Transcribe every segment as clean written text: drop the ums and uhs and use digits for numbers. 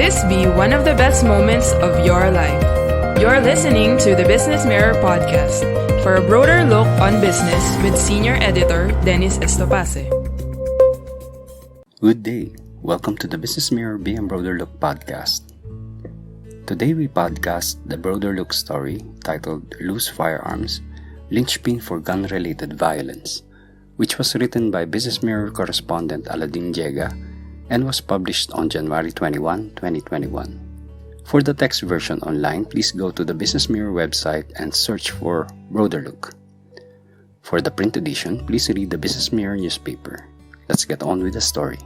this be one of the best moments of your life. You're listening to the Business Mirror podcast for a broader look on business with Senior Editor Dennis Estopase. Good day. Welcome to the Business Mirror BARMM Broader Look podcast. Today we podcast the Broader Look story titled Loose Firearms, Linchpin for Gun-Related Violence, which was written by Business Mirror correspondent Aladin Jega and was published on January 21, 2021. For the text version online, please go to the Business Mirror website and search for Broader Look. For the print edition, please read the Business Mirror newspaper. Let's get on with the story.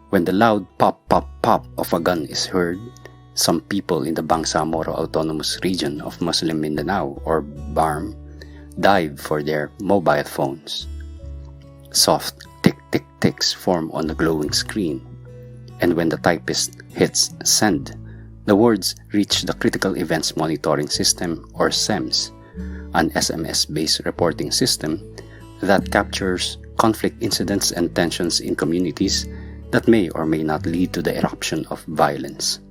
When the loud pop, pop, pop of a gun is heard, some people in the Bangsamoro Autonomous Region of Muslim Mindanao, or BARMM, dive for their mobile phones. Soft tick-tick-ticks form on the glowing screen, and when the typist hits send, the words reach the Critical Events Monitoring System, or CEMS, an SMS-based reporting system that captures conflict incidents and tensions in communities that may or may not lead to the eruption of violence.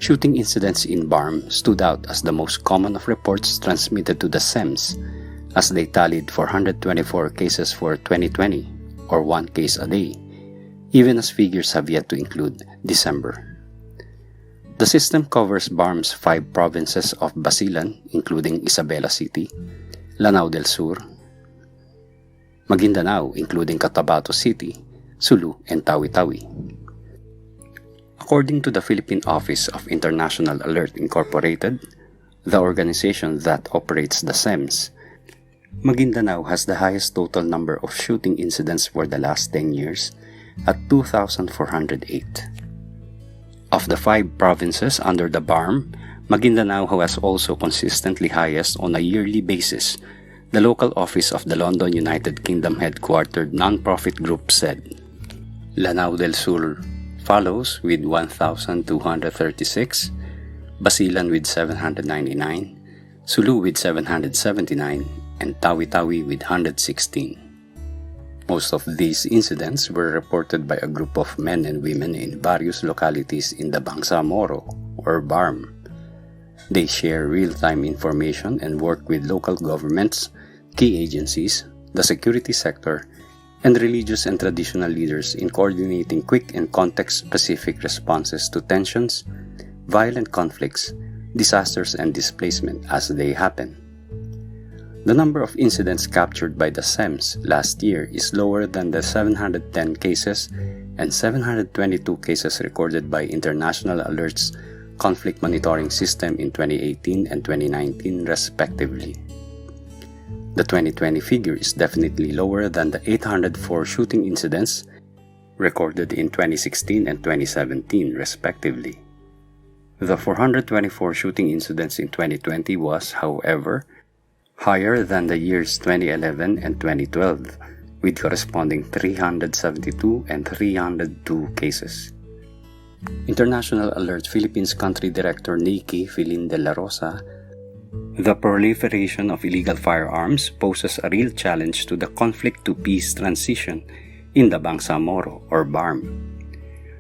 Shooting incidents in BARMM stood out as the most common of reports transmitted to the CEMS, as they tallied 424 cases for 2020, or 1 case a day, even as figures have yet to include December. The system covers BARMM's 5 provinces of Basilan, including Isabela City, Lanao del Sur, Mindanao, including Cotabato City, Sulu, and Tawi-Tawi. According to the Philippine Office of International Alert Incorporated, the organization that operates the CEMS, Mindanao has the highest total number of shooting incidents for the last 10 years at 2,408. Of the 5 provinces under the BARMM, Mindanao has also consistently highest on a yearly basis, the local office of the London, United Kingdom headquartered non-profit group said. Lanao del Sur follows with 1,236, Basilan with 799, Sulu with 779, and Tawi-Tawi with 116. Most of these incidents were reported by a group of men and women in various localities in the Bangsamoro, or BARMM. They share real-time information and work with local governments, key agencies, the security sector, and religious and traditional leaders in coordinating quick and context-specific responses to tensions, violent conflicts, disasters, and displacement as they happen. The number of incidents captured by the CEMS last year is lower than the 710 cases and 722 cases recorded by International Alert's Conflict Monitoring System in 2018 and 2019 respectively. The 2020 figure is definitely lower than the 804 shooting incidents recorded in 2016 and 2017 respectively. The 424 shooting incidents in 2020 was, however, higher than the years 2011 and 2012, with corresponding 372 and 302 cases. International Alert Philippines Country Director Nikki Filin de la Rosa, the proliferation of illegal firearms poses a real challenge to the conflict-to-peace transition in the Bangsamoro, or BARMM.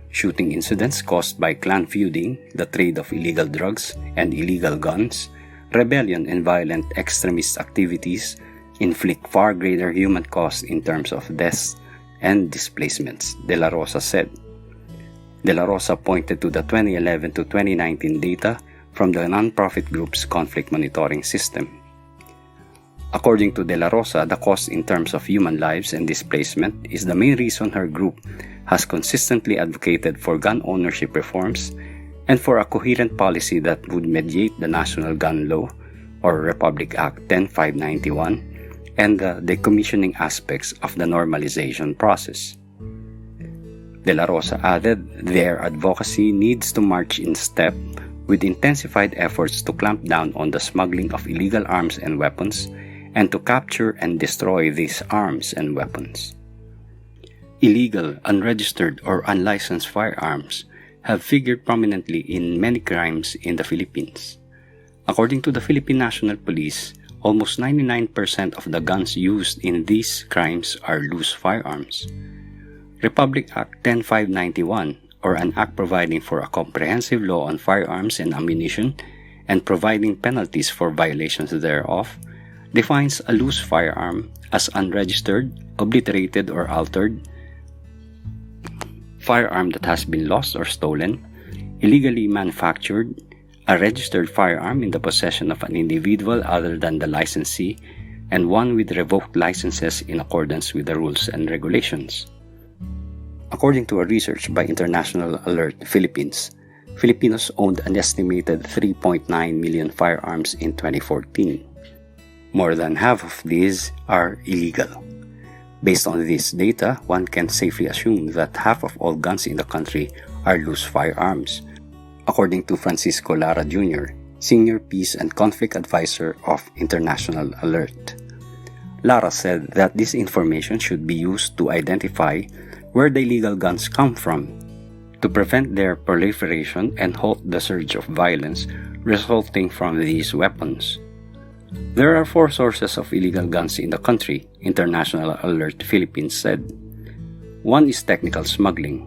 Shooting incidents caused by clan feuding, the trade of illegal drugs and illegal guns, rebellion and violent extremist activities inflict far greater human cost in terms of deaths and displacements, De La Rosa said. De La Rosa pointed to the 2011 to 2019 data from the non-profit group's conflict monitoring system. According to De La Rosa, the cost in terms of human lives and displacement is the main reason her group has consistently advocated for gun ownership reforms and for a coherent policy that would mediate the National Gun Law, or Republic Act 10591, and the decommissioning aspects of the normalization process. De La Rosa added their advocacy needs to march in step with intensified efforts to clamp down on the smuggling of illegal arms and weapons and to capture and destroy these arms and weapons. Illegal, unregistered, or unlicensed firearms have figured prominently in many crimes in the Philippines. According to the Philippine National Police, almost 99% of the guns used in these crimes are loose firearms. Republic Act 10591, or an act providing for a comprehensive law on firearms and ammunition and providing penalties for violations thereof, defines a loose firearm as unregistered, obliterated, or altered firearm that has been lost or stolen, illegally manufactured, a registered firearm in the possession of an individual other than the licensee, and one with revoked licenses in accordance with the rules and regulations. According to a research by International Alert Philippines, Filipinos owned an estimated 3.9 million firearms in 2014. More than half of these are illegal. Based on this data, one can safely assume that half of all guns in the country are loose firearms, according to Francisco Lara Jr., Senior Peace and Conflict Advisor of International Alert. Lara said that this information should be used to identify where the illegal guns come from, to prevent their proliferation and halt the surge of violence resulting from these weapons. There are 4 sources of illegal guns in the country, International Alert Philippines said. One is technical smuggling.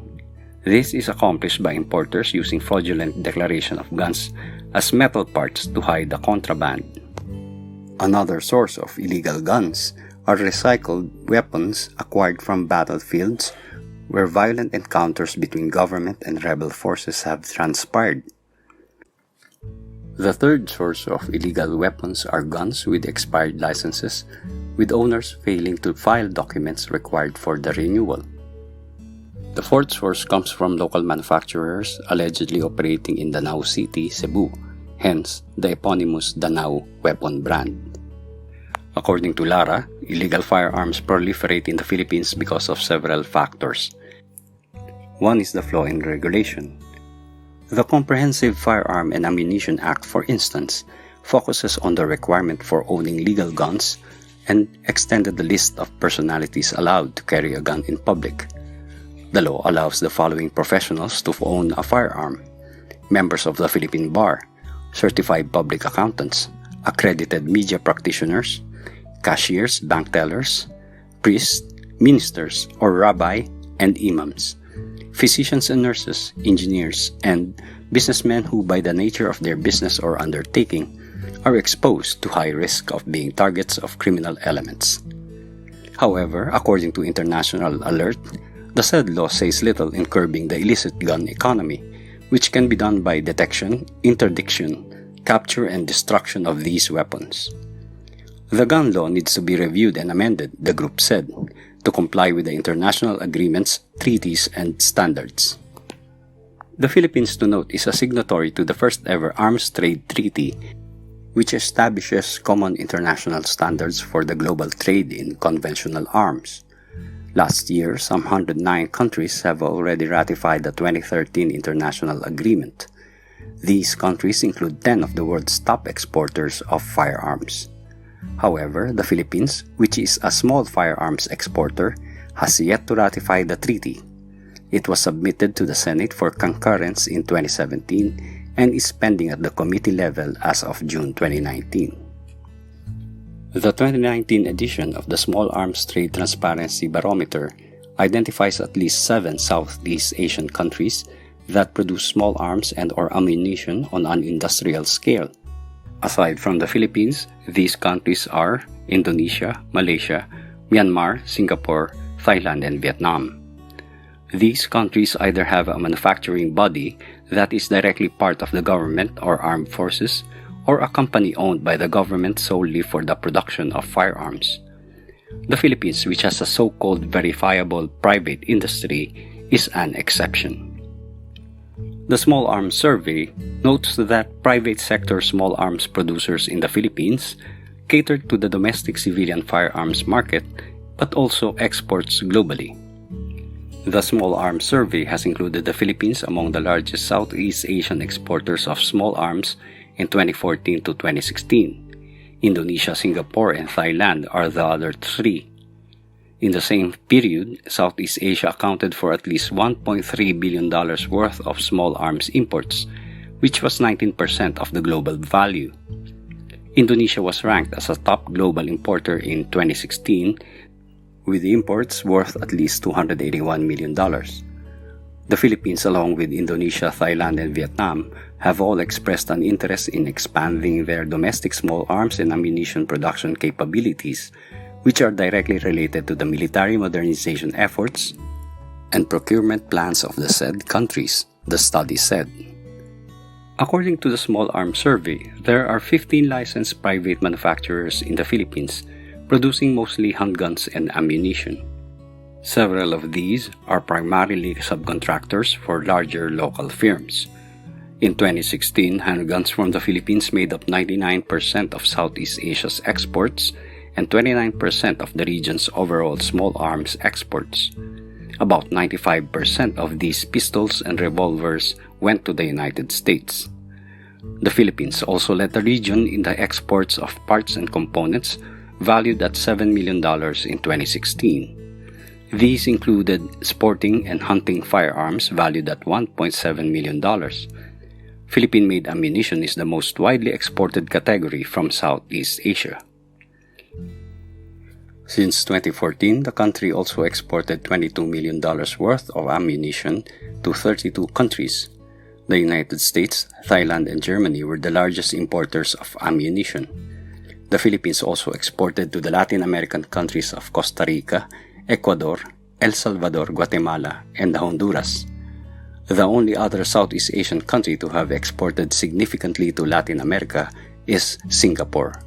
This is accomplished by importers using fraudulent declaration of guns as metal parts to hide the contraband. Another source of illegal guns are recycled weapons acquired from battlefields where violent encounters between government and rebel forces have transpired. The third source of illegal weapons are guns with expired licenses, with owners failing to file documents required for the renewal. The fourth source comes from local manufacturers allegedly operating in Danao City, Cebu, hence the eponymous Danao weapon brand. According to Lara, illegal firearms proliferate in the Philippines because of several factors. One is the flaw in regulation. The Comprehensive Firearm and Ammunition Act, for instance, focuses on the requirement for owning legal guns and extended the list of personalities allowed to carry a gun in public. The law allows the following professionals to own a firearm: members of the Philippine Bar, certified public accountants, accredited media practitioners, cashiers, bank tellers, priests, ministers or rabbi and imams, physicians and nurses, engineers, and businessmen who by the nature of their business or undertaking are exposed to high risk of being targets of criminal elements. However, according to International Alert, the said law says little in curbing the illicit gun economy, which can be done by detection, interdiction, capture, and destruction of these weapons. The gun law needs to be reviewed and amended, the group said, to comply with the international agreements, treaties, and standards. The Philippines, to note, is a signatory to the first ever Arms Trade Treaty, which establishes common international standards for the global trade in conventional arms. Last year, some 109 countries have already ratified the 2013 international agreement. These countries include 10 of the world's top exporters of firearms. However, the Philippines, which is a small firearms exporter, has yet to ratify the treaty. It was submitted to the Senate for concurrence in 2017 and is pending at the committee level as of June 2019. The 2019 edition of the Small Arms Trade Transparency Barometer identifies at least 7 Southeast Asian countries that produce small arms and/or ammunition on an industrial scale. Aside from the Philippines, these countries are Indonesia, Malaysia, Myanmar, Singapore, Thailand, and Vietnam. These countries either have a manufacturing body that is directly part of the government or armed forces, or a company owned by the government solely for the production of firearms. The Philippines, which has a so-called verifiable private industry, is an exception. The Small Arms Survey notes that private sector small arms producers in the Philippines cater to the domestic civilian firearms market but also exports globally. The Small Arms Survey has included the Philippines among the largest Southeast Asian exporters of small arms in 2014 to 2016. Indonesia, Singapore, and Thailand are the other 3. In the same period, Southeast Asia accounted for at least $1.3 billion worth of small arms imports, which was 19% of the global value. Indonesia was ranked as a top global importer in 2016, with imports worth at least $281 million. The Philippines, along with Indonesia, Thailand, and Vietnam, have all expressed an interest in expanding their domestic small arms and ammunition production capabilities, which are directly related to the military modernization efforts and procurement plans of the said countries, the study said. According to the Small Arms Survey, there are 15 licensed private manufacturers in the Philippines, producing mostly handguns and ammunition. Several of these are primarily subcontractors for larger local firms. In 2016, handguns from the Philippines made up 99% of Southeast Asia's exports and 29% of the region's overall small arms exports. About 95% of these pistols and revolvers went to the United States. The Philippines also led the region in the exports of parts and components valued at $7 million in 2016. These included sporting and hunting firearms valued at $1.7 million. Philippine-made ammunition is the most widely exported category from Southeast Asia. Since 2014, the country also exported $22 million worth of ammunition to 32 countries. The United States, Thailand, and Germany were the largest importers of ammunition. The Philippines also exported to the Latin American countries of Costa Rica, Ecuador, El Salvador, Guatemala, and Honduras. The only other Southeast Asian country to have exported significantly to Latin America is Singapore.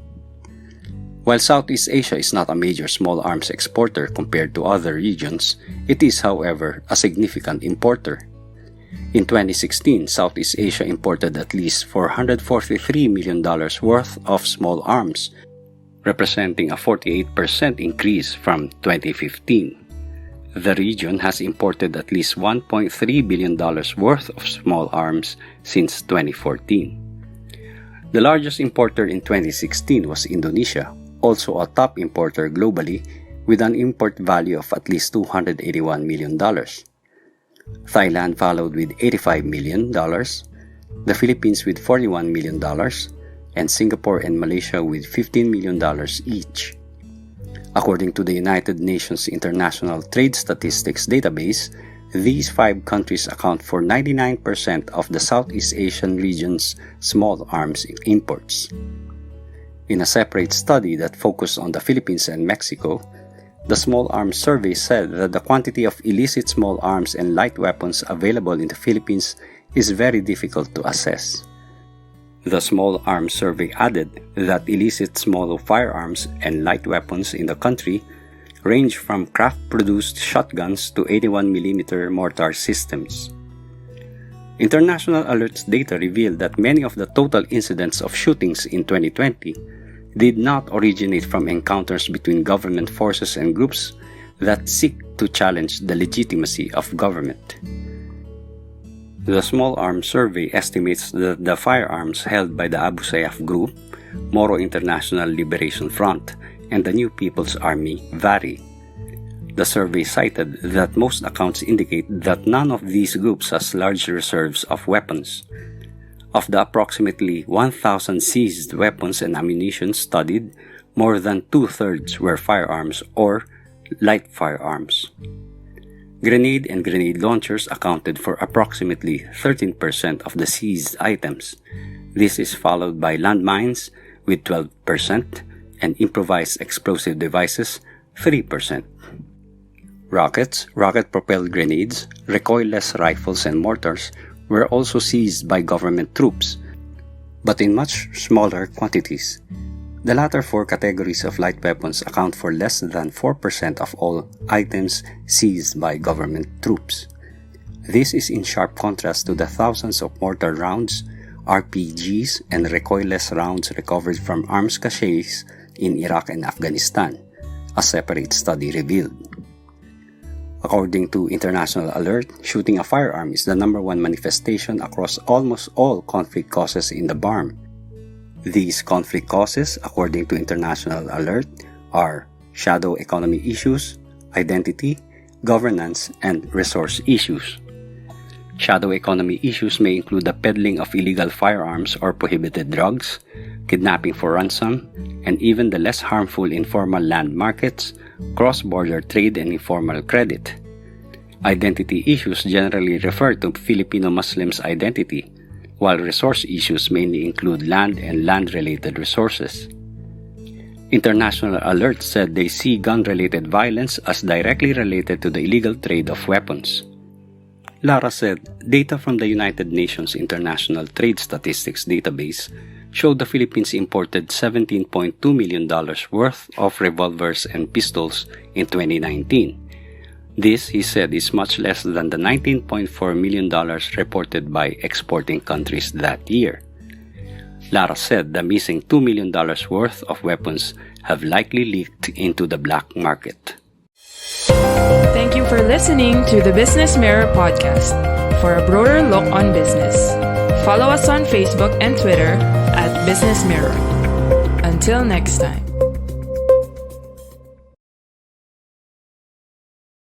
While Southeast Asia is not a major small arms exporter compared to other regions, it is, however, a significant importer. In 2016, Southeast Asia imported at least $443 million worth of small arms, representing a 48% increase from 2015. The region has imported at least $1.3 billion worth of small arms since 2014. The largest importer in 2016 was Indonesia, also a top importer globally with an import value of at least $281 million. Thailand followed with $85 million, the Philippines with $41 million, and Singapore and Malaysia with $15 million each. According to the United Nations International Trade Statistics Database, these 5 countries account for 99% of the Southeast Asian region's small arms imports. In a separate study that focused on the Philippines and Mexico, the Small Arms Survey said that the quantity of illicit small arms and light weapons available in the Philippines is very difficult to assess. The Small Arms Survey added that illicit small firearms and light weapons in the country range from craft-produced shotguns to 81mm mortar systems. International Alert's data revealed that many of the total incidents of shootings in 2020 did not originate from encounters between government forces and groups that seek to challenge the legitimacy of government. The Small Arms Survey estimates that the firearms held by the Abu Sayyaf Group, Moro International Liberation Front, and the New People's Army vary. The survey cited that most accounts indicate that none of these groups has large reserves of weapons. Of the approximately 1,000 seized weapons and ammunition studied, more than 2/3 were firearms or light firearms. Grenade and grenade launchers accounted for approximately 13% of the seized items. This is followed by landmines with 12% and improvised explosive devices 3%. Rockets, rocket-propelled grenades, recoilless rifles and mortars were also seized by government troops, but in much smaller quantities. The latter 4 categories of light weapons account for less than 4% of all items seized by government troops. This is in sharp contrast to the thousands of mortar rounds, RPGs, and recoilless rounds recovered from arms caches in Iraq and Afghanistan, a separate study revealed. According to International Alert, shooting a firearm is the #1 manifestation across almost all conflict causes in the BARMM. These conflict causes, according to International Alert, are shadow economy issues, identity, governance, and resource issues. Shadow economy issues may include the peddling of illegal firearms or prohibited drugs, kidnapping for ransom, and even the less harmful informal land markets, cross-border trade, and informal credit. Identity issues generally refer to Filipino Muslims' identity, while resource issues mainly include land and land-related resources. International alerts said they see gun-related violence as directly related to the illegal trade of weapons. Lara said data from the United Nations International Trade Statistics database showed the Philippines imported $17.2 million worth of revolvers and pistols in 2019. This, he said, is much less than the $19.4 million reported by exporting countries that year. Lara said the missing $2 million worth of weapons have likely leaked into the black market. Thank you for listening to the Business Mirror podcast. For a broader look on business, follow us on Facebook and Twitter at Business Mirror. Until next time.